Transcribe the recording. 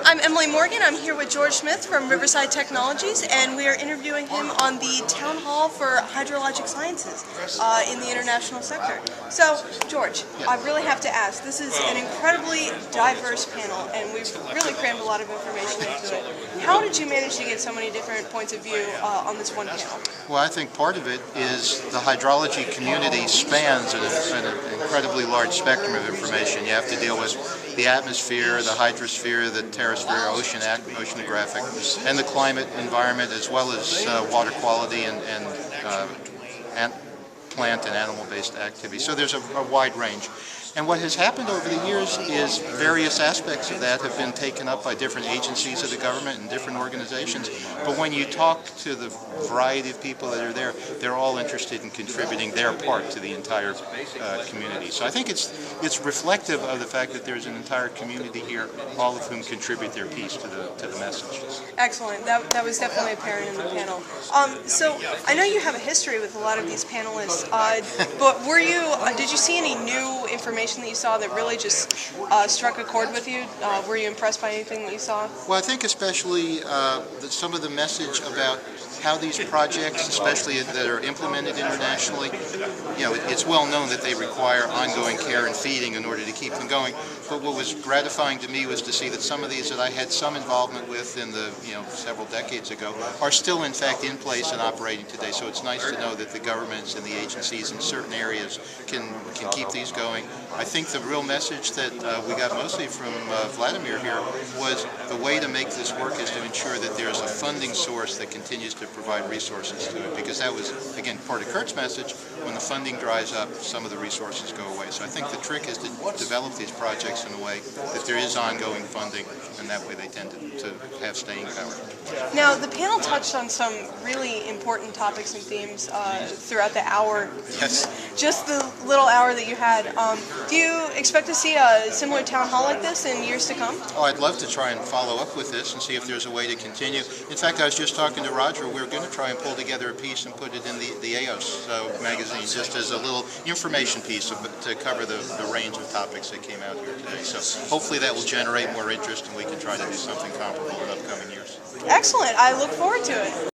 I'm Emily Morgan. I'm here with George Smith from Riverside Technologies, and we are interviewing him on the Town Hall for Hydrologic Sciences in the international sector. So, George, I really have to ask, this is an incredibly diverse panel, and we've really crammed a lot of information into it. How did you manage to get so many different points of view on this one panel? Well, I think part of it is the hydrology community spans an incredibly large spectrum of information. You have to deal with the atmosphere, the hydrosphere, the terrestrial oceanographic, and the climate environment, as well as water quality and plant and animal-based activity. So there's a wide range. And what has happened over the years is various aspects of that have been taken up by different agencies of the government and different organizations. But when you talk to the variety of people that are there, they're all interested in contributing their part to the entire community. So I think it's reflective of the fact that there's an entire community here, all of whom contribute their piece to the message. Excellent. That was definitely apparent in the panel. So I know you have a history with a lot of these panelists, but did you see any new information that you saw that really just struck a chord with you? Were you impressed by anything that you saw? Well, I think especially some of the message about how these projects, especially that are implemented internationally, it's well known that they require ongoing care and feeding in order to keep them going. But what was gratifying to me was to see that some of these that I had some involvement with in the several decades ago are still in fact in place and operating today. So it's nice to know that the governments and the agencies in certain areas can keep these going. I think the real message that we got mostly from Vladimir here was the way to make this work is to ensure that there's a funding source that continues to provide resources to it, because that was, again, part of Kurt's message. When the funding dries up, some of the resources go away. So I think the trick is to develop these projects in a way that there is ongoing funding, and that way they tend to have staying power. Now, the panel touched on some really important topics and themes throughout the hour. Yes. Just the little hour that you had. Do you expect to see a similar town hall like this in years to come? Oh, I'd love to try and follow up with this and see if there's a way to continue. In fact, I was just talking to Roger. We're going to try and pull together a piece and put it in the AOS magazine, just as a little information piece to cover the range of topics that came out here today. So hopefully that will generate more interest, and we can try to do something comparable in upcoming years. Excellent. I look forward to it.